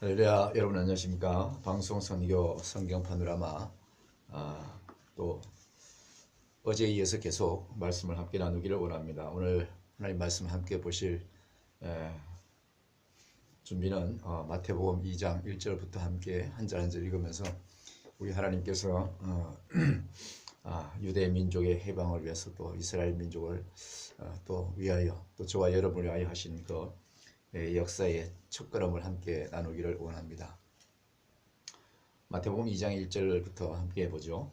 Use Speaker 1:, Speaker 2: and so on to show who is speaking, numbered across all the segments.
Speaker 1: 할렐루야. 여러분 안녕하십니까? 방송 선교 성경 파노라마 또 어제에 이어서 계속 말씀을 함께 나누기를 원합니다. 오늘 하나님 말씀 함께 보실 준비는 마태복음 2장 1절부터 함께 한 절 한 절 읽으면서 우리 하나님께서 유대 민족의 해방을 위해서 또 이스라엘 민족을 또 위하여 또 저와 여러분을 위하여 하신 그 역사의 첫걸음을 함께 나누기를 원합니다. 마태복음 2장 1절부터 함께 보죠.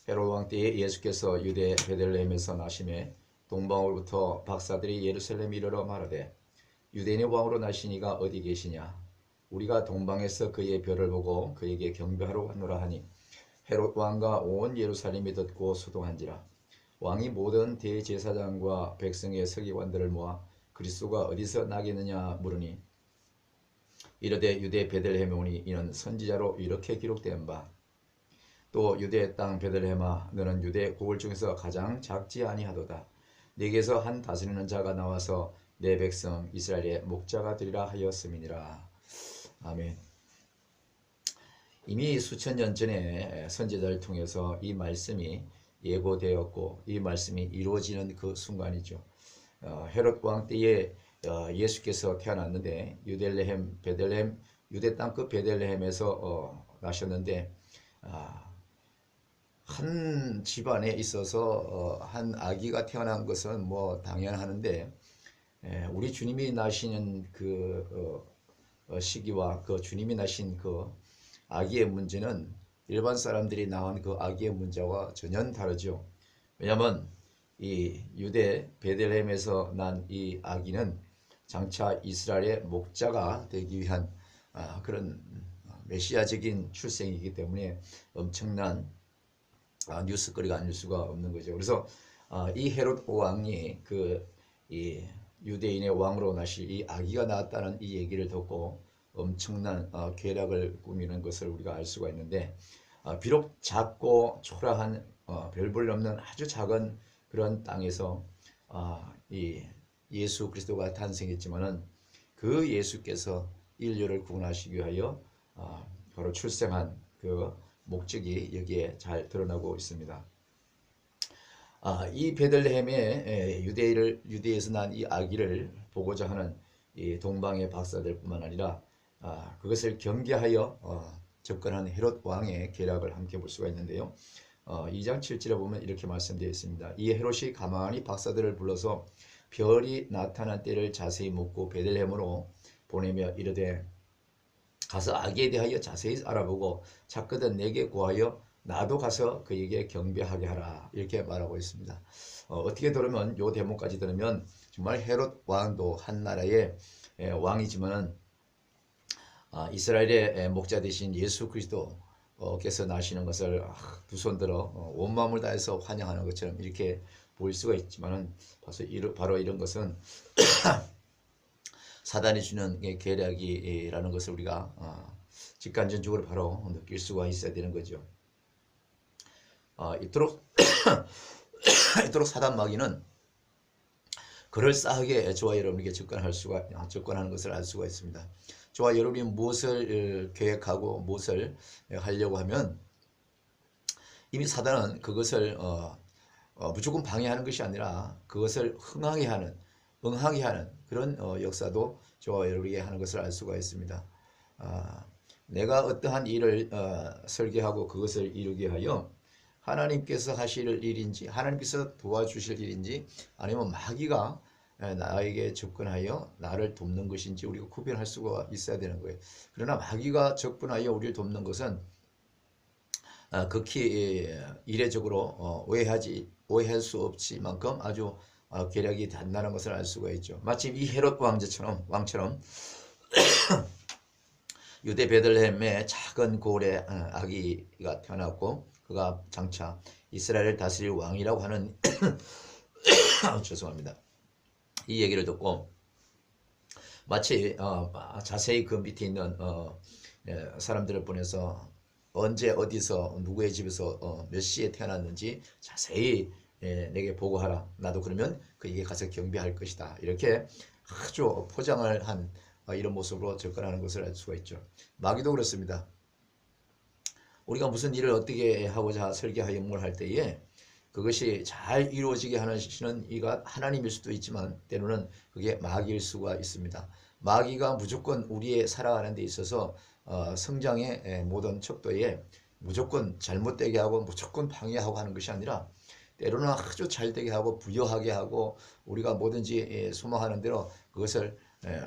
Speaker 1: 헤롯 왕 때에 예수께서 유대 베들레헴에서 나심에 동방으로부터 박사들이 예루살렘에 이르러 말하되 유대인의 왕으로 나시니가 어디 계시냐? 우리가 동방에서 그의 별을 보고 그에게 경배하러 왔노라 하니 헤롯 왕과 온 예루살렘이 듣고 소동한지라. 왕이 모든 대제사장과 백성의 서기관들을 모아 그리스도가 어디서 나겠느냐 물으니 이르되 유대 베들레헴에 오니 이는 선지자로 이렇게 기록된 바 또 유대 땅 베들레헴아 너는 유대 고을 중에서 가장 작지 아니하도다. 네게서 한 다스리는 자가 나와서 내 백성 이스라엘의 목자가 되리라 하였음이니라. 아멘. 이미 수천 년 전에 선지자를 통해서 이 말씀이 예고되었고 이 말씀이 이루어지는 그 순간이죠. 헤롯 왕 때에 예수께서 태어났는데 베들레헴 유대 땅끝 베들레헴에서 나셨는데 한 집안에 있어서 한 아기가 태어난 것은 뭐 당연하는데 우리 주님이 나시는 그 시기와 그 주님이 나신 그 아기의 문제는 일반 사람들이 낳은 그 아기의 문제와 전혀 다르죠. 왜냐하면 이 유대 베들레헴에서 난 이 아기는 장차 이스라엘의 목자가 되기 위한 그런 메시아적인 출생이기 때문에 엄청난 뉴스거리가 아닐 수가 없는 거죠. 그래서 이 헤롯 왕이 이 유대인의 왕으로 나실 이 아기가 나왔다는 이 얘기를 듣고 엄청난 궤락을 꾸미는 것을 우리가 알 수가 있는데 비록 작고 초라한 별 볼 없는 아주 작은 그런 땅에서 이 예수 그리스도가 탄생했지만은 그 예수께서 인류를 구원하시기 위하여 바로 출생한 그 목적이 여기에 잘 드러나고 있습니다. 이 베들레헴의 유대에서 난 이 아기를 보고자 하는 이 동방의 박사들뿐만 아니라 그것을 경계하여 접근한 헤롯 왕의 계략을 함께 볼 수가 있는데요. 2장 7절에 보면 이렇게 말씀되어 있습니다. 이 헤롯이 가만히 박사들을 불러서 별이 나타난 때를 자세히 묻고 베들레헴으로 보내며 이르되 가서 아기에 대하여 자세히 알아보고 찾거든 내게 구하여 나도 가서 그에게 경배하게 하라 이렇게 말하고 있습니다. 어떻게 들으면 요 대목까지 들으면 정말 헤롯 왕도 한 나라의 왕이지만 이스라엘의 목자 되신 예수 그리스도께서 나시는 것을 두 손 들어 온 마음을 다해서 환영하는 것처럼 이렇게 보일 수가 있지만은 바로 이런 것은 사단이 주는 계략이라는 것을 우리가 직간접적으로 바로 느낄 수가 있어야 되는 거죠. 이토록 사단 마귀는 그럴싸하게 저와 여러분에게 접근하는 것을 알 수가 있습니다. 저와 여러분이 무엇을 계획하고 무엇을 하려고 하면 이미 사단은 그것을 무조건 방해하는 것이 아니라 그것을 응하게 하는 그런 역사도 저와 여러분에게 하는 것을 알 수가 있습니다. 내가 어떠한 일을 설계하고 그것을 이루게 하여 하나님께서 하실 일인지 하나님께서 도와주실 일인지 아니면 마귀가 나에게 접근하여 나를 돕는 것인지 우리가 구별할 수가 있어야 되는 거예요. 그러나 마귀가 접근하여 우리를 돕는 것은 극히 이례적으로 오해할 수 없지만큼 아주 계략이 단단한 것을 알 수가 있죠. 마치 이 헤롯 왕처럼 유대 베들레헴의 작은 고을에 아기가 태어났고 그가 장차 이스라엘을 다스릴 왕이라고 하는 죄송합니다. 이 얘기를 듣고 마치 자세히 그 밑에 있는 사람들을 보내서 언제 어디서 누구의 집에서 몇 시에 태어났는지 자세히 내게 보고하라. 나도 그러면 그에게 가서 경배할 것이다. 이렇게 아주 포장을 한 이런 모습으로 접근하는 것을 알 수가 있죠. 마귀도 그렇습니다. 우리가 무슨 일을 어떻게 하고자 설계하여 뭘 할 때에 그것이 잘 이루어지게 하시는 이가 하나님일 수도 있지만 때로는 그게 마귀일 수가 있습니다. 마귀가 무조건 우리의 살아가는 데 있어서 성장의 모든 척도에 무조건 잘못되게 하고 무조건 방해하고 하는 것이 아니라 때로는 아주 잘되게 하고 부여하게 하고 우리가 뭐든지 소망하는 대로 그것을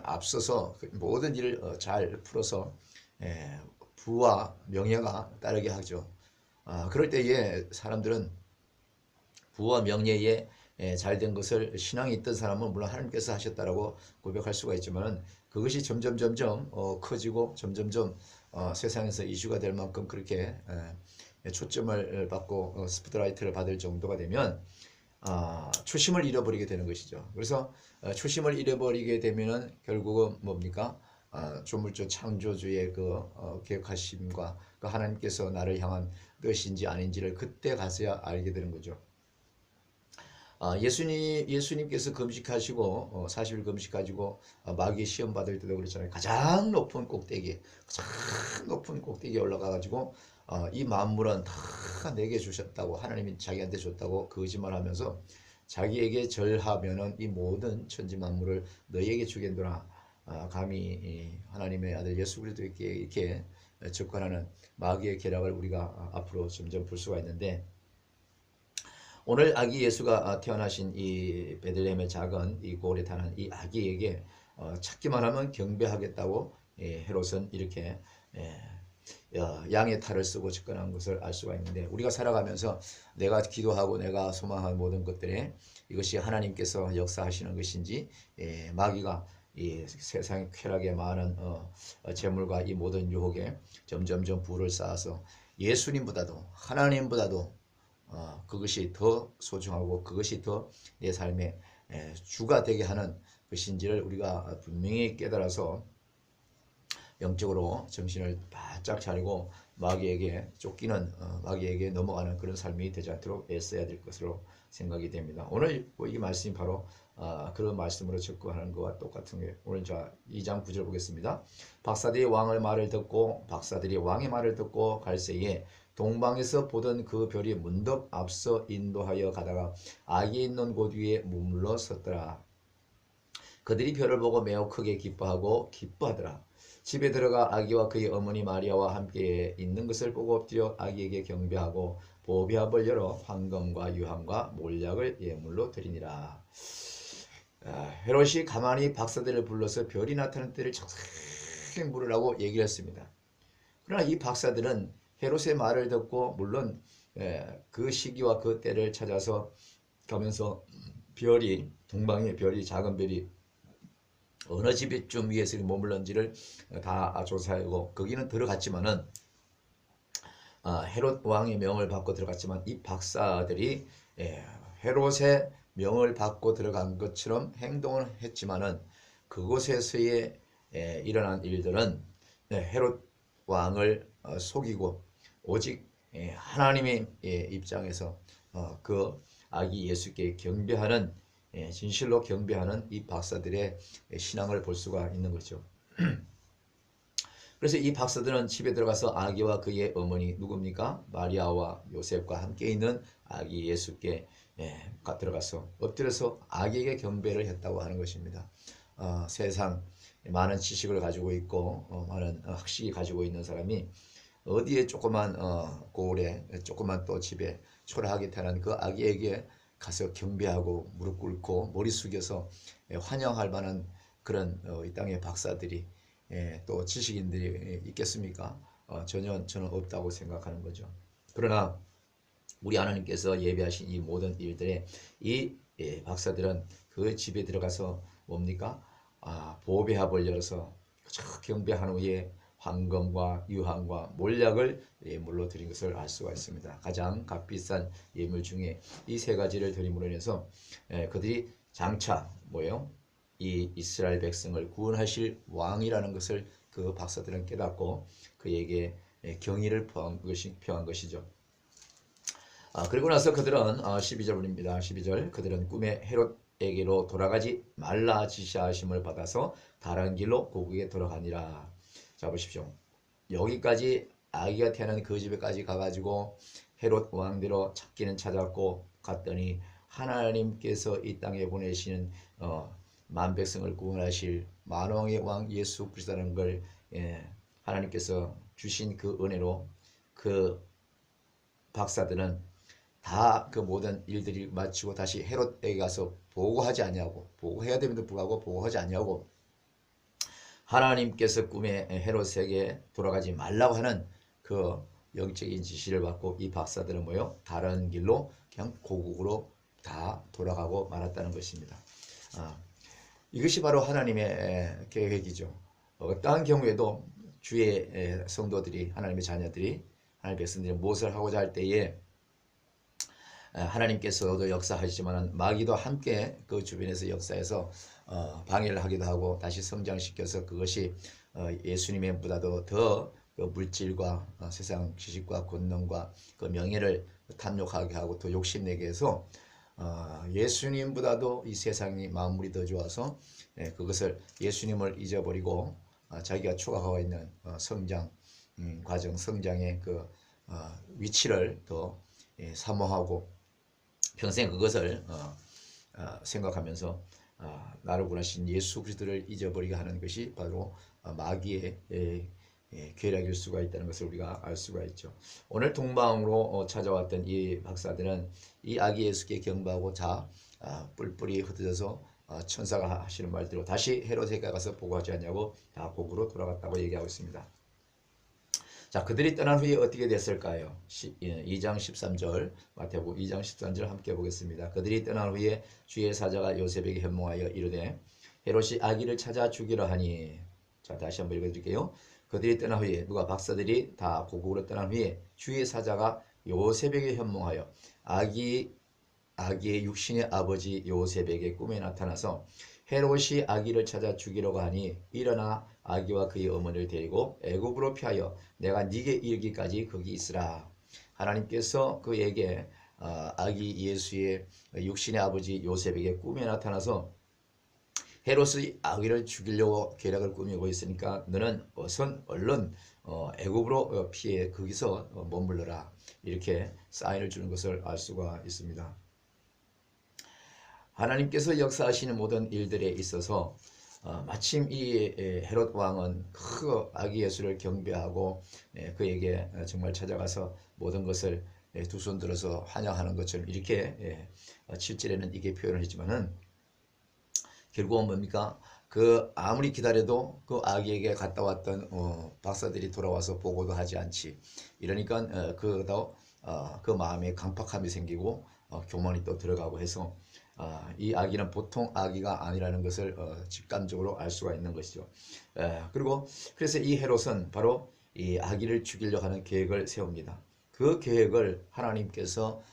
Speaker 1: 앞서서 모든 일을 잘 풀어서 부와 명예가 따르게 하죠. 그럴 때에 사람들은 부와 명예에 잘된 것을 신앙이 있던 사람은 물론 하나님께서 하셨다라고 고백할 수가 있지만 그것이 점점 커지고 점점 세상에서 이슈가 될 만큼 그렇게 초점을 받고 스포트라이트를 받을 정도가 되면 초심을 잃어버리게 되는 것이죠. 그래서 초심을 잃어버리게 되면은 결국은 뭡니까? 조물주 창조주의 그 계획하심과 그 하나님께서 나를 향한 뜻인지 아닌지를 그때 가서야 알게 되는 거죠. 예수님께서 금식하시고 40일 금식하시고 마귀의 시험 받을 때도 그랬잖아요. 가장 높은 꼭대기에 올라가 가지고 이 만물은 다 내게 주셨다고 하나님이 자기한테 줬다고 거짓말하면서 자기에게 절하면은 이 모든 천지 만물을 너희에게 주겠노라. 감히 하나님의 아들 예수 그리스도에게 이렇게 접근하는 마귀의 계략을 우리가 앞으로 점점 볼 수가 있는데 오늘 아기 예수가 태어나신 이 베들레헴의 작은 이 고을에 타는 이 아기에게 찾기만 하면 경배하겠다고 헤롯은 이렇게 양의 탈을 쓰고 접근한 것을 알 수가 있는데 우리가 살아가면서 내가 기도하고 내가 소망한 모든 것들에 이것이 하나님께서 역사하시는 것인지 마귀가 이 세상의 쾌락에 많은 재물과 이 모든 유혹에 점점점 부를 쌓아서 예수님보다도 하나님보다도 그것이 더 소중하고 그것이 더 내 삶의 주가 되게 하는 것인지를 우리가 분명히 깨달아서 영적으로 정신을 바짝 차리고 마귀에게 쫓기는 마귀에게 넘어가는 그런 삶이 되지 않도록 애써야 될 것으로 생각이 됩니다. 오늘 이 말씀이 바로 그런 말씀으로 접근하는 것과 똑같은 게 오늘 자 2장 9절 보겠습니다. 박사들이 왕의 말을 듣고 갈새에 동방에서 보던 그 별이 문득 앞서 인도하여 가다가 아기 있는 곳 위에 머물러 섰더라. 그들이 별을 보고 매우 크게 기뻐하더라. 집에 들어가 아기와 그의 어머니 마리아와 함께 있는 것을 보고 엎드려 아기에게 경배하고 보배압을 열어 황금과 유황과 몰약을 예물로 드리니라. 헤롯이 가만히 박사들을 불러서 별이 나타난 때를 자세히 물으라고 얘기를 했습니다. 그러나 이 박사들은 헤롯의 말을 듣고 물론 그 시기와 그 때를 찾아서 가면서 별이 동방의 별이 작은 별이 어느 집에쯤 위에서 머물렀는지를 다 조사하고 거기는 들어갔지만은 헤롯 왕의 명을 받고 들어갔지만 이 박사들이 헤롯의 명을 받고 들어간 것처럼 행동을 했지만은 그곳에서의 일어난 일들은 헤롯 왕을 속이고 오직 하나님의 입장에서 그 아기 예수께 경배하는 진실로 경배하는 이 박사들의 신앙을 볼 수가 있는 거죠. 그래서 이 박사들은 집에 들어가서 아기와 그의 어머니 누굽니까? 마리아와 요셉과 함께 있는 아기 예수께 들어가서 엎드려서 아기에게 경배를 했다고 하는 것입니다. 세상 많은 지식을 가지고 있고 많은 학식이 가지고 있는 사람이 어디에 조그만 고을에 조그만 또 집에 초라하게 태어난 그 아기에게 가서 경배하고 무릎 꿇고 머리 숙여서 환영할 만한 그런 이 땅의 박사들이 또 지식인들이 있겠습니까? 전혀 저는 없다고 생각하는 거죠. 그러나 우리 하나님께서 예배하신 이 모든 일들에 이 박사들은 그 집에 들어가서 뭡니까? 보배합을 열어서 경배한 후에 황금과 유황과 몰약을 예물로 드린 것을 알 수가 있습니다. 가장 값비싼 예물 중에 이 세 가지를 드림으로 인해서 그들이 장차 뭐예요? 이 이스라엘 백성을 구원하실 왕이라는 것을 그 박사들은 깨닫고 그에게 경의를 표한 것이죠. 그리고 나서 그들은 12절입니다. 12절 그들은 꿈에 헤롯 헤롯에게로 돌아가지 말라 지시하심을 받아서 다른 길로 고국에 돌아가니라. 자 보십시오. 여기까지 아기가 태어난 그 집에까지 가가지고 헤롯 왕대로 찾기는 찾았고 갔더니 하나님께서 이 땅에 보내시는 만백성을 구원하실 만왕의 왕 예수 그리스도라는 걸 하나님께서 주신 그 은혜로 그 박사들은 다 그 모든 일들이 마치고 다시 헤롯에게 가서 보고하지 않냐고, 보고해야 됨에도 불구하고 보고하지 않냐고, 하나님께서 꿈에 헤롯에게 돌아가지 말라고 하는 그 영적인 지시를 받고 이 박사들은 뭐요? 다른 길로 그냥 고국으로 다 돌아가고 말았다는 것입니다. 이것이 바로 하나님의 계획이죠. 어떠한 경우에도 주의 성도들이, 하나님의 자녀들이, 하나님의 백성들이 무엇을 하고자 할 때에 하나님께서도 역사하시지만 마귀도 함께 그 주변에서 역사해서 방해를 하기도 하고 다시 성장시켜서 그것이 예수님의 보다도 더 그 물질과 세상 지식과 권능과 그 명예를 탐욕하게 하고 더 욕심내게 해서 예수님보다도 이 세상이 만물이 더 좋아서 그것을 예수님을 잊어버리고 자기가 추구하고 있는 성장 과정, 성장의 그 위치를 더 사모하고 평생 그것을 생각하면서 나를 구원하신 예수 그리스도를 잊어버리게 하는 것이 바로 마귀의 계략일 수가 있다는 것을 우리가 알 수가 있죠. 오늘 동방으로 찾아왔던 이 박사들은 이 아기 예수께 경배하고 뿔뿔이 흩어져서 천사가 하시는 말대로 다시 헤롯에게 가서 보고하지 않냐고 다 고국으로 돌아갔다고 얘기하고 있습니다. 자, 그들이 떠난 후에 어떻게 됐을까요? 2장 13절, 마태복음 2장 13절 함께 보겠습니다. 그들이 떠난 후에 주의 사자가 요셉에게 현몽하여 이르되 헤롯이 아기를 찾아 죽이려 하니. 자, 다시 한번 읽어드릴게요. 그들이 떠난 후에, 누가? 박사들이 다 고국으로 떠난 후에 주의 사자가 요셉에게 현몽하여 아기의 육신의 아버지 요셉에게 꿈에 나타나서 헤롯이 아기를 찾아 죽이려고 하니 일어나 아기와 그의 어머니를 데리고 애굽으로 피하여 내가 네게 이르기까지 거기 있으라. 하나님께서 그에게 아기 예수의 육신의 아버지 요셉에게 꿈에 나타나서 헤롯이 아기를 죽이려고 계략을 꾸미고 있으니까 너는 얼른 애굽으로 피해 거기서 머물러라. 이렇게 사인을 주는 것을 알 수가 있습니다. 하나님께서 역사하시는 모든 일들에 있어서 마침 이 헤롯 왕은 그 아기 예수를 경배하고 그에게 정말 찾아가서 모든 것을 두 손 들어서 환영하는 것처럼 이렇게 7절에는 이게 표현을 했지만은 결국은 뭡니까? 그 아무리 기다려도 그 아기에게 갔다 왔던 박사들이 돌아와서 보고도 하지 않지. 이러니까 그 마음에 강팍함이 생기고 교만이 또 들어가고 해서 이 아기는 보통 아기가 아니라는 것을 직감적으로 알 수가 있는 것이죠. 그래서 이 헤롯은 바로 이 아기를 죽이려고 하는 계획을 세웁니다. 그 계획을 하나님께서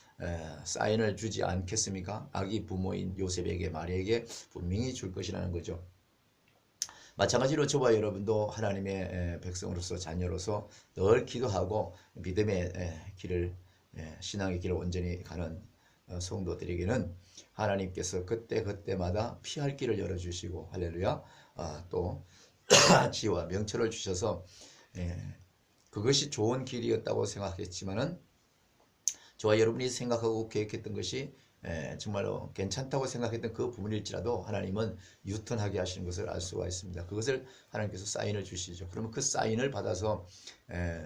Speaker 1: 사인을 주지 않겠습니까? 아기 부모인 요셉에게, 마리아에게 분명히 줄 것이라는 거죠. 마찬가지로 저와 여러분도 하나님의 백성으로서, 자녀로서 늘 기도하고 믿음의 길을, 신앙의 길을 온전히 가는 성도들에게는 하나님께서 그때마다 피할 길을 열어주시고, 할렐루야, 또 지혜와 명철을 주셔서 그것이 좋은 길이었다고 생각했지만은 저와 여러분이 생각하고 계획했던 것이 정말로 괜찮다고 생각했던 그 부분일지라도 하나님은 유턴하게 하시는 것을 알 수가 있습니다. 그것을 하나님께서 사인을 주시죠. 그러면 그 사인을 받아서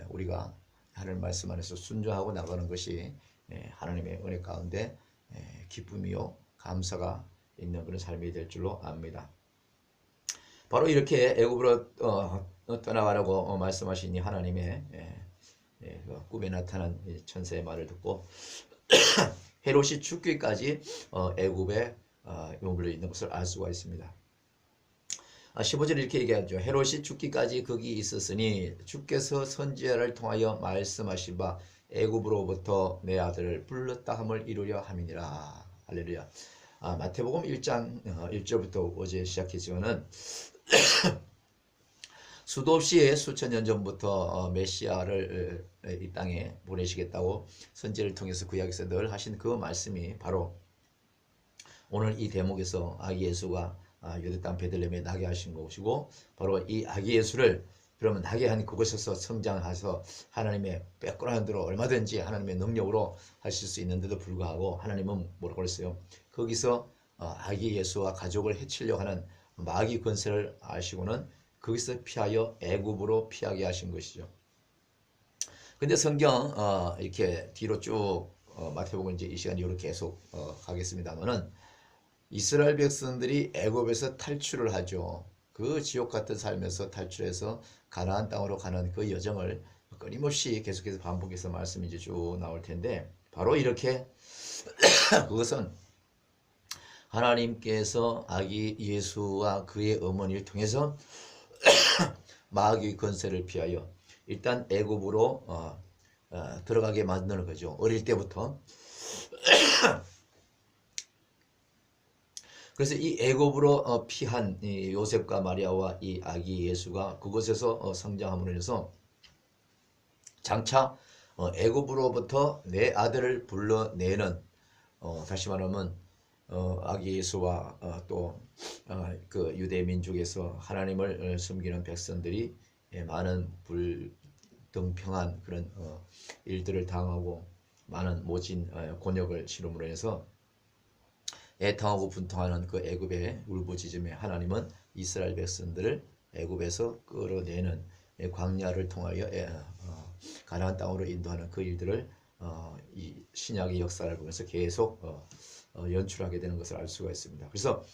Speaker 1: 우리가 하나님 말씀 안에서 순종하고 나가는 것이 하나님의 은혜 가운데 기쁨이요 감사가 있는 그런 삶이 될 줄로 압니다. 바로 이렇게 애굽으로 떠나가라고 말씀하신 이 하나님의 꿈에 나타난 천사의 말을 듣고 헤롯이 죽기까지 애굽에 머물러 있는 것을 알 수가 있습니다. 15절에 이렇게 얘기하죠. 헤롯이 죽기까지 거기 있었으니 주께서 선지자를 통하여 말씀하신 바 애굽으로부터 내 아들을 불렀다 함을 이루려 함이니라. 할렐루야. 마태복음 1장 1절부터 어제 시작했지만은 수도 없이 수천 년 전부터 메시아를 이 땅에 보내시겠다고 선지를 통해서 구약에서 늘 하신 그 말씀이 바로 오늘 이 대목에서 아기 예수가 유대 땅 베들레헴에 나게 하신 것이고, 바로 이 아기 예수를 그러면 나게 한 그곳에서 성장해서 하나님의 빼꼼한 대로 얼마든지 하나님의 능력으로 하실 수 있는데도 불구하고 하나님은 뭐라고 그랬어요? 거기서 아기 예수와 가족을 해치려고 하는 마귀 권세를 아시고는 거기서 피하여 애굽으로 피하게 하신 것이죠. 근데 성경 이렇게 뒤로 쭉 마태복음 이제 이 시간 이후로 계속 가겠습니다만은 이스라엘 백성들이 애굽에서 탈출을 하죠. 그 지옥 같은 삶에서 탈출해서 가나안 땅으로 가는 그 여정을 끊임없이 계속해서 반복해서 말씀이 이제 쭉 나올 텐데, 바로 이렇게 그것은 하나님께서 아기 예수와 그의 어머니를 통해서 마귀의 권세를 피하여 일단 애굽으로 들어가게 만드는 거죠. 어릴 때부터. 그래서 이 애굽으로 피한 이 요셉과 마리아와 이 아기 예수가 그곳에서 성장함으로 해서 장차 애굽으로부터 내 아들을 불러내는, 다시 말하면 아기 예수와 또 그 유대 민족에서 하나님을 섬기는 백성들이 많은 불등평한 그런 일들을 당하고 많은 모진 곤욕을 치름으로 해서 애통하고 분통하는 그 애굽의 울부짖음에 하나님은 이스라엘 백성들을 애굽에서 끌어내는 광야를 통하여 가나안 땅으로 인도하는 그 일들을 이 신약의 역사를 보면서 계속 연출하게 되는 것을 알 수가 있습니다. 그래서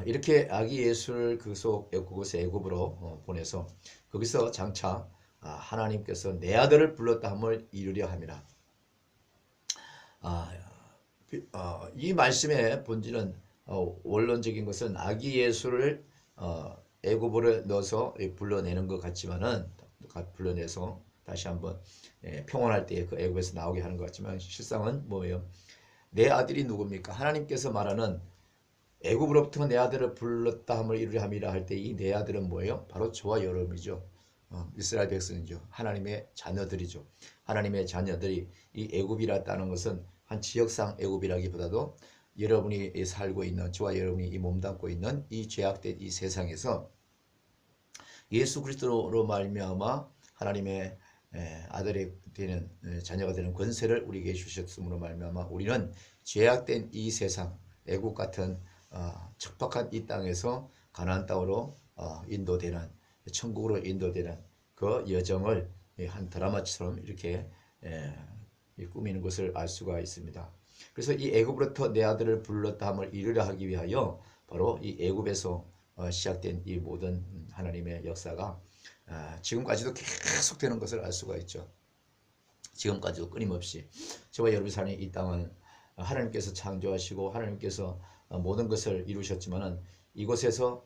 Speaker 1: 이렇게 아기 예수를 그곳에 애굽으로 보내서 거기서 장차 하나님께서 내 아들을 불렀다 함을 이루려 함이라. 이 말씀의 본질은 원론적인 것은 아기 예수를 애굽으로 넣어서 불러내는 것 같지만은, 불러내서 다시 한번 평온할 때 그 애굽에서 나오게 하는 것 같지만, 실상은 뭐예요? 내 아들이 누굽니까? 하나님께서 말하는 애굽으로부터 내 아들을 불렀다 함을 이루려 함이라 할 때 이 내 아들은 뭐예요? 바로 저와 여러분이죠. 이스라엘 백성이죠. 하나님의 자녀들이죠. 하나님의 자녀들이 이 애굽이라는 것은 한 지역상 애굽이라기보다도 여러분이 살고 있는, 저와 여러분이 이 몸담고 있는 이 죄악된 이 세상에서 예수 그리스도로 말미암아 하나님의 아들이 되는, 자녀가 되는 권세를 우리에게 주셨으므로 말미암아 우리는 죄악된 이 세상, 애국 같은 척박한 이 땅에서 가나안 땅으로 인도되는, 천국으로 인도되는 그 여정을 한 드라마처럼 이렇게 꾸미는 것을 알 수가 있습니다. 그래서 이 애굽으로부터 내 아들을 불렀다 함을 이루려 하기 위하여 바로 이 애굽에서 시작된 이 모든 하나님의 역사가 지금까지도 계속되는 것을 알 수가 있죠. 지금까지도 끊임없이 저와 여러분이 사는 이 땅은 하나님께서 창조하시고 하나님께서 모든 것을 이루셨지만은 이곳에서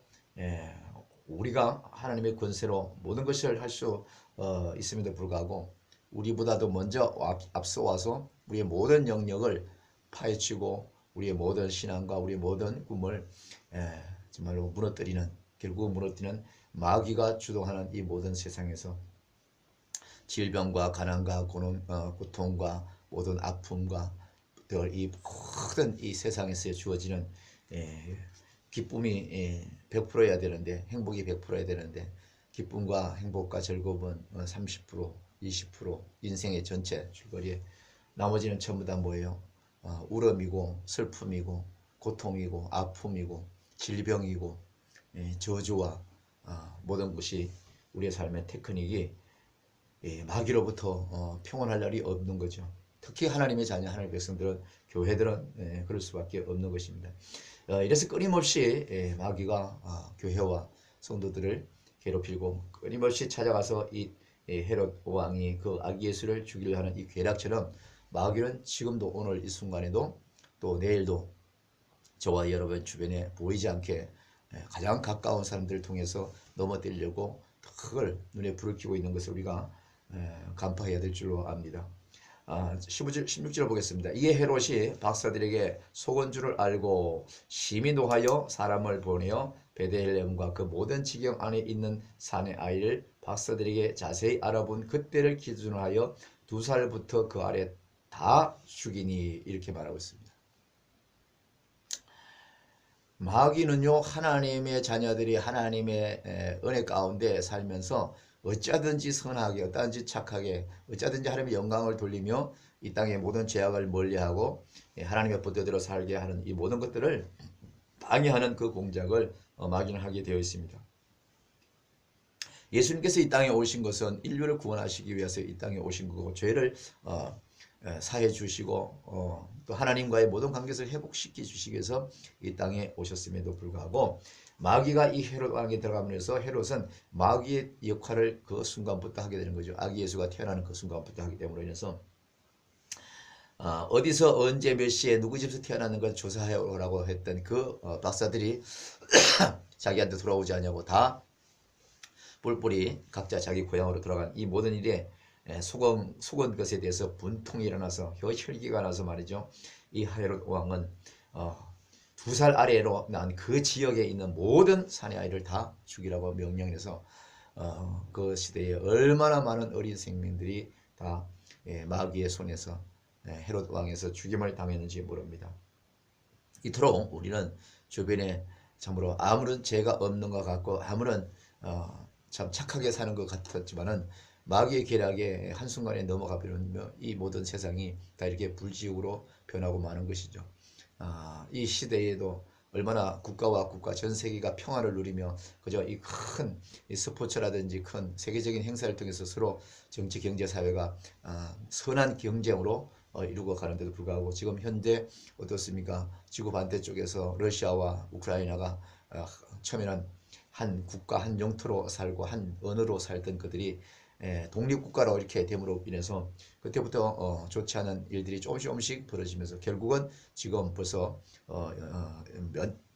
Speaker 1: 우리가 하나님의 권세로 모든 것을 할 수 있음에도 불구하고 우리보다도 먼저 앞서와서 우리의 모든 영역을 파헤치고 우리의 모든 신앙과 우리의 모든 꿈을 정말로 무너뜨리는, 결국 무너뜨리는 마귀가 주동하는 이 모든 세상에서 질병과 가난과 고통과 모든 아픔과 이 모든 이 세상에서 주어지는 기쁨이 100%여야 되는데, 행복이 100%여야 되는데, 기쁨과 행복과 즐거움은 30%, 20%, 인생의 전체 줄거리에 나머지는 전부 다 뭐예요? 울음이고 슬픔이고 고통이고 아픔이고 질병이고 저주와 모든 것이 우리의 삶의 테크닉이 마귀로부터 평온할 날이 없는 거죠. 특히 하나님의 자녀, 하나님의 백성들은, 교회들은 그럴 수밖에 없는 것입니다. 이래서 끊임없이 마귀가 교회와 성도들을 괴롭히고 끊임없이 찾아가서 이 헤롯 왕이 그 아기 예수를 죽이려 하는 이 괴략처럼 마귀는 지금도 오늘 이 순간에도 또 내일도 저와 여러분 주변에 보이지 않게 가장 가까운 사람들을 통해서 넘어뜨리려고 그걸 눈에 불을 켜고 있는 것을 우리가 간파해야 될 줄로 압니다. 16절 보겠습니다. 이에 헤롯이 박사들에게 속은 줄을 알고 심히 노하여 사람을 보내어 베들레헴과 그 모든 지경 안에 있는 산의 아이를 박사들에게 자세히 알아본 그때를 기준으로 하여 2살부터 그 아래 다 죽이니, 이렇게 말하고 있습니다. 마귀는요, 하나님의 자녀들이 하나님의 은혜 가운데 살면서 어쩌든지 선하게, 어떠든지 착하게, 어쩌든지 하나님의 영광을 돌리며 이 땅의 모든 죄악을 멀리하고 하나님의 법대로 살게 하는 이 모든 것들을 방해하는 그 공작을 마귀는 하게 되어 있습니다. 예수님께서 이 땅에 오신 것은 인류를 구원하시기 위해서 이 땅에 오신 거고, 죄를 사해 주시고 또 하나님과의 모든 관계를 회복시켜 주시기 위해서 이 땅에 오셨음에도 불구하고, 마귀가 이 헤롯 왕에 들어가면서 헤롯은 마귀의 역할을 그 순간부터 하게 되는 거죠. 아기 예수가 태어나는 그 순간부터 하기 때문에 인해서 어디서 언제 몇 시에 누구 집에서 태어나는 걸 조사해 오라고 했던 그 박사들이 자기한테 돌아오지 않냐고 다 뿔뿔이 각자 자기 고향으로 돌아간 이 모든 일에 속은 것에 대해서 분통이 일어나서 혈기가 나서 말이죠. 이 헤롯 왕은 2살 아래로 난 그 지역에 있는 모든 사내 아이를 다 죽이라고 명령해서 그 시대에 얼마나 많은 어린 생명들이 다 마귀의 손에서 헤롯 왕에서 죽임을 당했는지 모릅니다. 이토록 우리는 주변에 참으로 아무런 죄가 없는 것 같고 아무런 참 착하게 사는 것 같았지만은 마귀의 계략에 한순간에 넘어가 버리며 이 모든 세상이 다 이렇게 불지옥으로 변하고 마는 것이죠. 이 시대에도 얼마나 국가와 국가 전 세계가 평화를 누리며 그저 이 큰 스포츠라든지 큰 세계적인 행사를 통해서 서로 정치 경제 사회가 선한 경쟁으로 이루고 가는데도 불구하고 지금 현재 어떻습니까? 지구 반대쪽에서 러시아와 우크라이나가 처음에는 한 국가 한 영토로 살고 한 언어로 살던 그들이 독립국가로 이렇게 됨으로 인해서 그때부터 좋지 않은 일들이 조금씩 벌어지면서 결국은 지금 벌써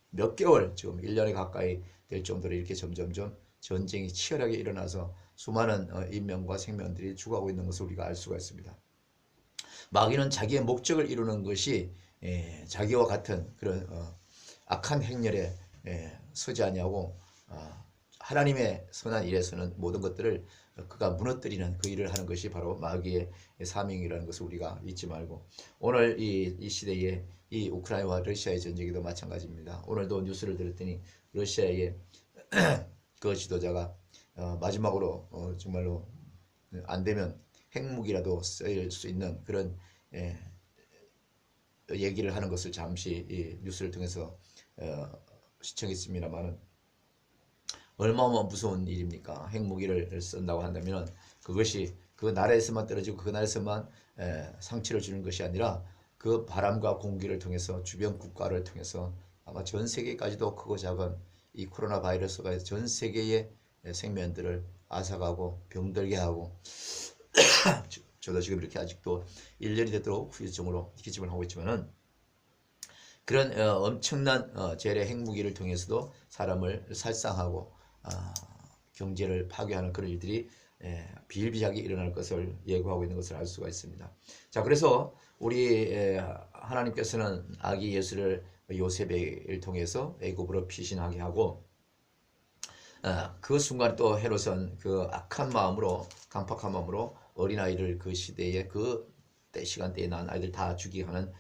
Speaker 1: 몇 개월, 지금 1년에 가까이 될 정도로 이렇게 점점점 전쟁이 치열하게 일어나서 수많은 인명과 생명들이 죽어가고 있는 것을 우리가 알 수가 있습니다. 마귀는 자기의 목적을 이루는 것이 자기와 같은 그런 악한 행렬에 서지 아니하고 하나님의 선한 일에서는 모든 것들을 그가 무너뜨리는 그 일을 하는 것이 바로 마귀의 사명이라는 것을 우리가 잊지 말고, 오늘 이 시대에 이 우크라이나와 러시아의 전쟁도 마찬가지입니다. 오늘도 뉴스를 들었더니 러시아의 그 지도자가 마지막으로 정말로 안 되면 핵무기라도 쓰일 수 있는 그런 얘기를 하는 것을 잠시 이 뉴스를 통해서 시청했습니다만은, 얼마나 무서운 일입니까? 핵무기를 쓴다고 한다면 그것이 그 나라에서만 떨어지고 그 나라에서만 상처를 주는 것이 아니라 그 바람과 공기를 통해서 주변 국가를 통해서 아마 전 세계까지도 크고 작은 이 코로나 바이러스가 전 세계의 생명들을 앗아가고 병들게 하고 저도 지금 이렇게 아직도 1년이 되도록 후유증으로 기침을 하고 있지만은, 그런 엄청난 재래 핵무기를 통해서도 사람을 살상하고 경제를 파괴하는 그런 일들이 비일비재하게 일어날 것을 예고하고 있는 것을 알 수가 있습니다. 자, 그래서 우리 하나님께서는 아기 예수를 요셉을 통해서 애굽으로 피신하게 하고, 그 순간 또 헤롯은 그 악한 마음으로, 강팍한 마음으로 어린아이를 그 시대에 그 시간대에 난 아이들 다 죽이게 하는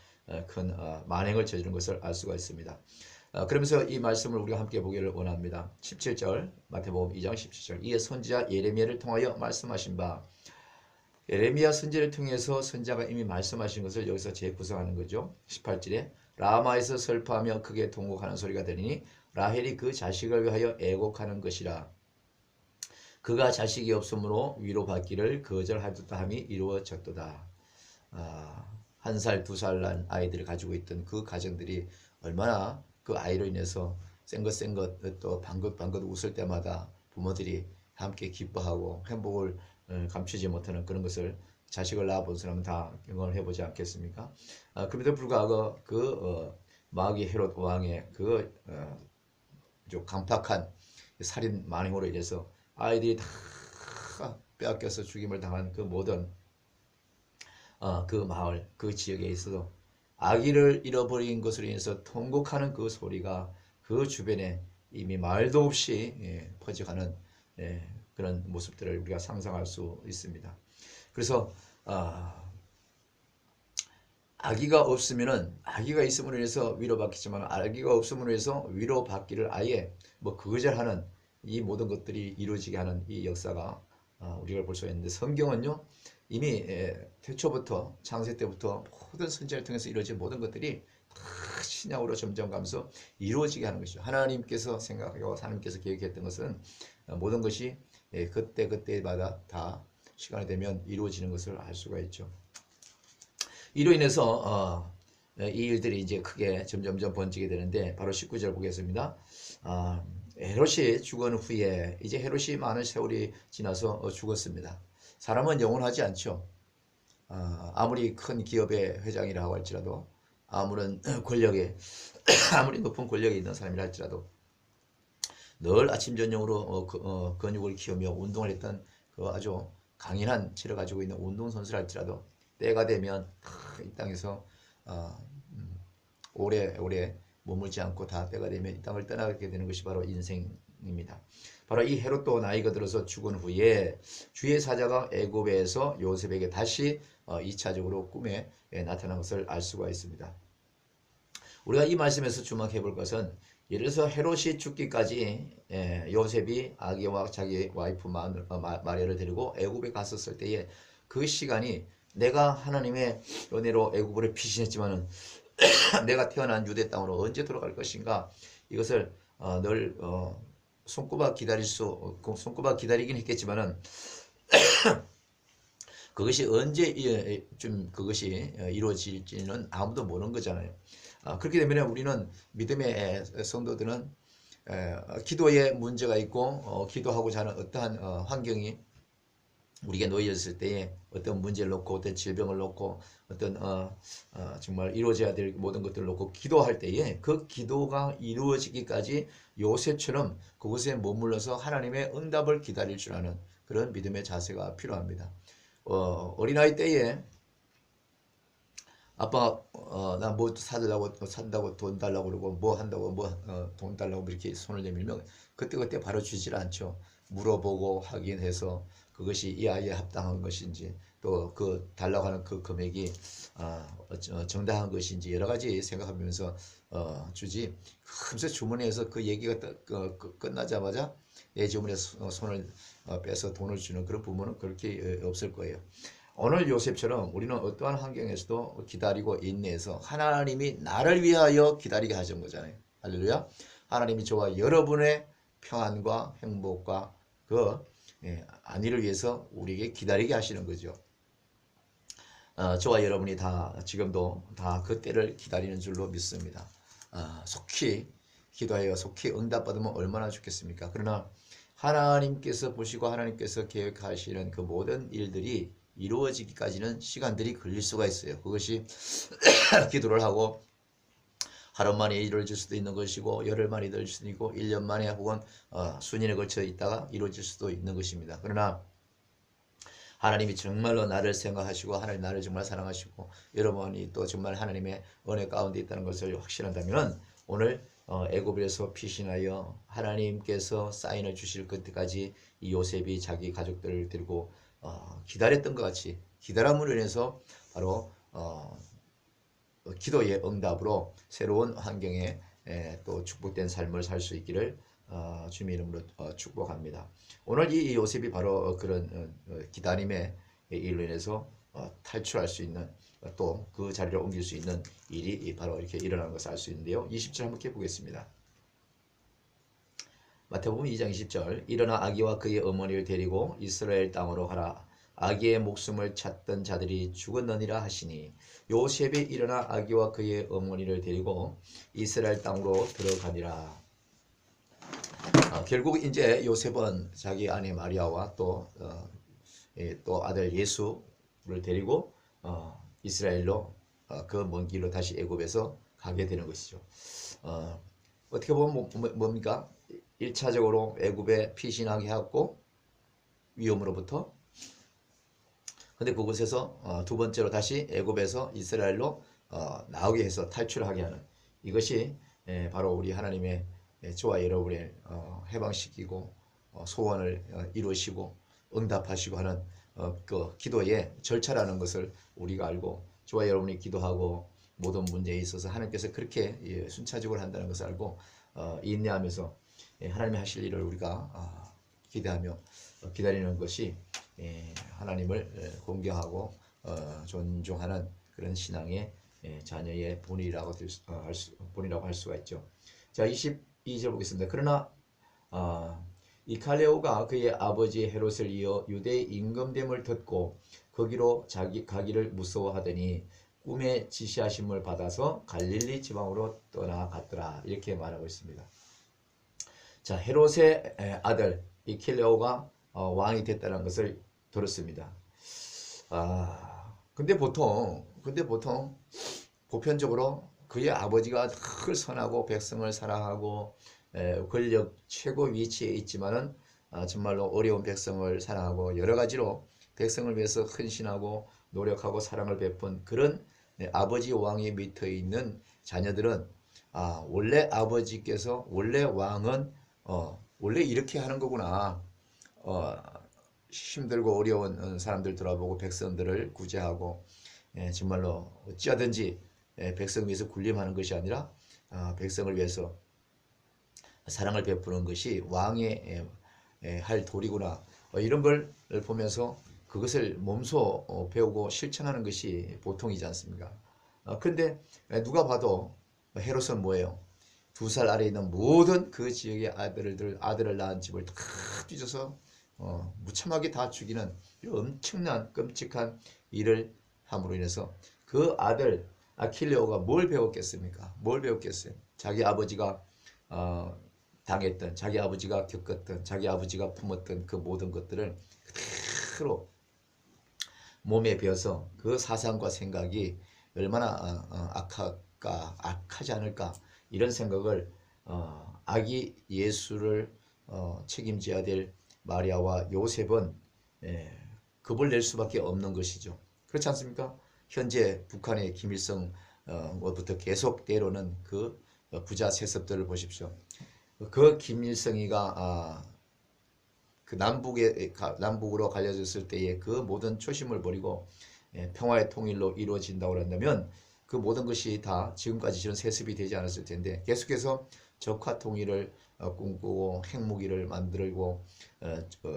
Speaker 1: 큰 만행을 저지른 것을 알 수가 있습니다. 그러면서 이 말씀을 우리가 함께 보기를 원합니다. 17절, 마태복음 2장 17절. 이에 선지자 예레미야를 통하여 말씀하신 바, 예레미야 선지자를 통해서 선지자가 이미 말씀하신 것을 여기서 재구성하는 거죠. 18절에 라마에서 슬퍼하며 크게 통곡하는 소리가 들리니 라헬이 그 자식을 위하여 애곡하는 것이라. 그가 자식이 없으므로 위로받기를 거절하였다 함이 이루어졌도다. 1살, 2살 난 아이들을 가지고 있던 그 가정들이 얼마나 그 아이로 인해서 생긋생긋 또 방긋방긋 웃을 때마다 부모들이 함께 기뻐하고 행복을 감추지 못하는 그런 것을 자식을 낳아본 사람은 다 경험을 해보지 않겠습니까? 그럼에도 불구하고 그 마귀 헤롯 왕의 그 좀 강팍한 살인 만행으로 인해서 아이들이 다 빼앗겨서 죽임을 당한 그 모든 그 마을, 그 지역에 있어서 아기를 잃어버린 것으로 인해서 통곡하는 그 소리가 그 주변에 이미 말도 없이 퍼져가는 그런 모습들을 우리가 상상할 수 있습니다. 그래서 아기가 없으면은 아기가 있음으로 인해서 위로받겠지만 아기가 없음으로 인해서 위로받기를 아예 뭐 거절하는 이 모든 것들이 이루어지게 하는 이 역사가 우리가 볼 수가 있는데 성경은요 이미 태초부터 창세 때부터 모든 선지자를 통해서 이루어진 모든 것들이 다 신약으로 점점 가면서 이루어지게 하는 것이죠. 하나님께서 생각하고 하나님께서 계획했던 것은 모든 것이 그때 그때마다 다 시간이 되면 이루어지는 것을 알 수가 있죠. 이로 인해서 이 일들이 이제 크게 점점점 번지게 되는데 바로 19절 보겠습니다. 헤롯이 죽은 후에 이제 헤롯이 많은 세월이 지나서 죽었습니다. 사람은 영원하지 않죠. 아무리 큰 기업의 회장이라고 할지라도 아무런 권력에 아무리 높은 권력에 있는 사람이라 할지라도 늘 아침 저녁으로 근육을 키우며 운동을 했던 그 아주 강인한 체를 가지고 있는 운동선수라 할지라도 때가 되면 이 땅에서 오래 머물지 않고 다 때가 되면 이 땅을 떠나게 되는 것이 바로 인생입니다. 바로 이 헤롯도 나이가 들어서 죽은 후에 주의 사자가 애굽에서 요셉에게 다시 2차적으로 꿈에 나타난 것을 알 수가 있습니다. 우리가 이 말씀에서 주목해 볼 것은 예를 들어서 헤롯이 죽기까지 요셉이 아기와 자기 와이프 마리아를 데리고 애굽에 갔었을 때에 그 시간이 내가 하나님의 은혜로 애굽으로 피신했지만은 내가 태어난 유대 땅으로 언제 돌아갈 것인가 이것을 늘 손꼽아 기다리긴 했겠지만은 그것이 언제 그것이 이루어질지는 아무도 모르는 거잖아요. 그렇게 되면 우리는 믿음의 성도들은 기도에 문제가 있고 기도하고자 하는 어떠한 환경이 우리에게 놓여졌을 때에 어떤 문제를 놓고 어떤 질병을 놓고 어떤 정말 이루어져야 될 모든 것들을 놓고 기도할 때에 그 기도가 이루어지기까지 요셉처럼 그곳에 머물러서 하나님의 응답을 기다릴 줄 아는 그런 믿음의 자세가 필요합니다. 어린아이 때에 아빠 나 뭐 산다고 돈 달라고 그러고 뭐 한다고 돈 달라고 이렇게 손을 내밀면 그때 바로 주질 않죠. 물어보고 확인해서 그것이 이 아이에 합당한 것인지 또 그 달라고 하는 그 금액이 정당한 것인지 여러 가지 생각하면서 주지. 금세 주머니에서 그 얘기가 끝나자마자 내 주머니에 손을 빼서 돈을 주는 그런 부모는 그렇게 없을 거예요. 오늘 요셉처럼 우리는 어떠한 환경에서도 기다리고 인내해서 하나님이 나를 위하여 기다리게 하신 거잖아요. 할렐루야. 하나님이 저와 여러분의 평안과 행복과 그 안위를 위해서 우리에게 기다리게 하시는 거죠. 저와 여러분이 다 지금도 다 그 때를 기다리는 줄로 믿습니다. 속히 기도하여 속히 응답받으면 얼마나 좋겠습니까? 그러나 하나님께서 보시고 하나님께서 계획하시는 그 모든 일들이 이루어지기까지는 시간들이 걸릴 수가 있어요. 그것이 기도를 하고 하루 만에 이루어질 수도 있는 것이고 열흘 만에 이루어질 수도 있고 1년 만에 혹은 수년에 걸쳐 있다가 이루어질 수도 있는 것입니다. 그러나 하나님이 정말로 나를 생각하시고 하나님 나를 정말 사랑하시고 여러분이 또 정말 하나님의 은혜 가운데 있다는 것을 확신한다면 오늘 애굽에서 피신하여 하나님께서 사인을 주실 그때까지 이 요셉이 자기 가족들을 데리고 기다렸던 것 같이 기다림으로 인해서 바로 기도의 응답으로 새로운 환경에 또 축복된 삶을 살 수 있기를 주님의 이름으로 축복합니다. 오늘 이 요셉이 바로 그런 기다림의 일로 인해서 탈출할 수 있는 또 그 자리를 옮길 수 있는 일이 바로 이렇게 일어나는 것을 알 수 있는데요. 20절 한번 보겠습니다. 마태복음 2장 20절 일어나 아기와 그의 어머니를 데리고 이스라엘 땅으로 가라. 아기의 목숨을 찾던 자들이 죽었느니라 하시니 요셉이 일어나 아기와 그의 어머니를 데리고 이스라엘 땅으로 들어가니라. 결국 이제 요셉은 자기 아내 마리아와 또 아들 예수를 데리고 이스라엘로 그 먼 길로 다시 애굽에서 가게 되는 것이죠. 어떻게 보면 뭡니까? 1차적으로 애굽에 피신하게 하고 위험으로부터 근데 그곳에서 두 번째로 다시 애굽에서 이스라엘로 나오게 해서 탈출하게 하는 이것이 바로 우리 하나님의 저와 여러분의 해방시키고 소원을 이루시고 응답하시고 하는 그 기도의 절차라는 것을 우리가 알고 저와 여러분이 기도하고 모든 문제에 있어서 하나님께서 그렇게 순차적으로 한다는 것을 알고 인내하면서 하나님이 하실 일을 우리가 기대하며 기다리는 것이 하나님을 공경하고 존중하는 그런 신앙의 자녀의 본이라고 본이라고 할 수가 있죠. 자, 22절 보겠습니다. 그러나 이 갈레오가 그의 아버지 헤롯을 이어 유대의 임금됨을 듣고 거기로 가기를 무서워하더니 꿈에 지시하심을 받아서 갈릴리 지방으로 떠나갔더라. 이렇게 말하고 있습니다. 자, 헤롯의 아들 이 갈레오가 왕이 됐다는 것을 들었습니다. 근데 보통 보편적으로 그의 아버지가 늘 선하고 백성을 사랑하고 권력 최고 위치에 있지만은 정말로 어려운 백성을 사랑하고 여러 가지로 백성을 위해서 헌신하고 노력하고 사랑을 베푼 그런 아버지 왕의 밑에 있는 자녀들은 원래 아버지께서 원래 왕은 원래 이렇게 하는 거구나. 힘들고 어려운 사람들 돌아보고 백성들을 구제하고 정말로 어찌하든지 백성 위해서 군림하는 것이 아니라 백성을 위해서 사랑을 베푸는 것이 왕의 할 도리구나. 이런 걸 보면서 그것을 몸소 배우고 실천하는 것이 보통이지 않습니까? 근데 누가 봐도 헤롯은 뭐예요? 2살 아래에 있는 모든 그 지역의 아들을 낳은 집을 다 뒤져서 무참하게 다 죽이는 엄청난 끔찍한 일을 함으로 인해서 그 아들 아킬레오가 뭘 배웠겠습니까? 뭘 배웠겠어요? 자기 아버지가 당했던, 자기 아버지가 겪었던, 자기 아버지가 품었던 그 모든 것들을 그대로 몸에 배어서 그 사상과 생각이 얼마나 악하지 않을까, 이런 생각을 아기 예수를 책임져야 될 마리아와 요셉은 겁을 낼 수밖에 없는 것이죠. 그렇지 않습니까? 현재 북한의 김일성부터 계속 때로는 그 부자 세습들을 보십시오. 그 김일성이가 그 남북으로 갈려졌을 때의 그 모든 초심을 버리고 평화의 통일로 이루어진다고 한다면 그 모든 것이 다 지금까지 저런 세습이 되지 않았을 텐데 계속해서 적화 통일을 꿈꾸고 핵무기를 만들고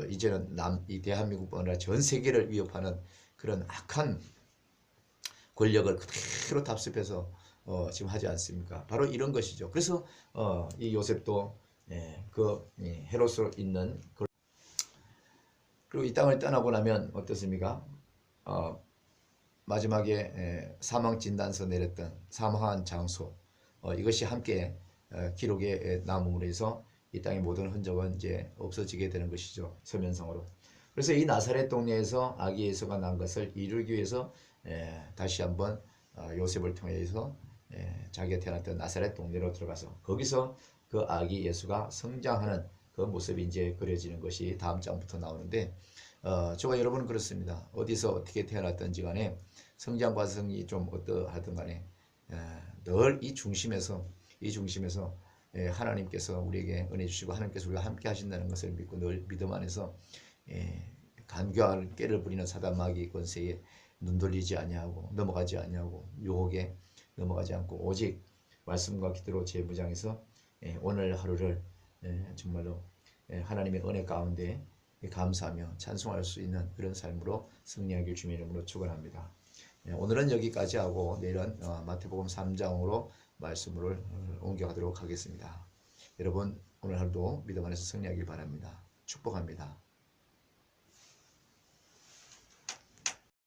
Speaker 1: 이제는 이 대한민국뿐 아니라 전 세계를 위협하는 그런 악한 권력을 그대로 답습해서 지금 하지 않습니까? 바로 이런 것이죠. 그래서 이 요셉도 그 헤롯으로 있는 그리고 이 땅을 떠나고 나면 어떻습니까? 마지막에 사망 진단서 내렸던 사망한 장소 이것이 함께 기록에 남음으로 해서 이 땅의 모든 흔적은 이제 없어지게 되는 것이죠. 서면상으로. 그래서 이 나사렛 동네에서 아기 예수가 난 것을 이루기 위해서 다시 한번 요셉을 통해서 자기가 태어났던 나사렛 동네로 들어가서 거기서 그 아기 예수가 성장하는 그 모습이 이제 그려지는 것이 다음 장부터 나오는데 저와 여러분은 그렇습니다. 어디서 어떻게 태어났든지 간에 성장 과정이 좀 어떠하든 간에 늘 이 중심에서 하나님께서 우리에게 은혜 주시고 하나님께서 우리가 함께 하신다는 것을 믿고 늘 믿음 안에서 간교한 깨를 부리는 사단 마귀 권세에 눈 돌리지 아니하고 넘어가지 아니하고 유혹에 넘어가지 않고 오직 말씀과 기도로 재무장해서 오늘 하루를 정말로 하나님의 은혜 가운데 감사하며 찬송할 수 있는 그런 삶으로 승리하길 주님의 이름으로 축원합니다. 오늘은 여기까지 하고 내일은 마태복음 3장으로 말씀을 옮겨가도록 하겠습니다. 여러분 오늘 하루도 믿음 안에서 승리하길 바랍니다. 축복합니다.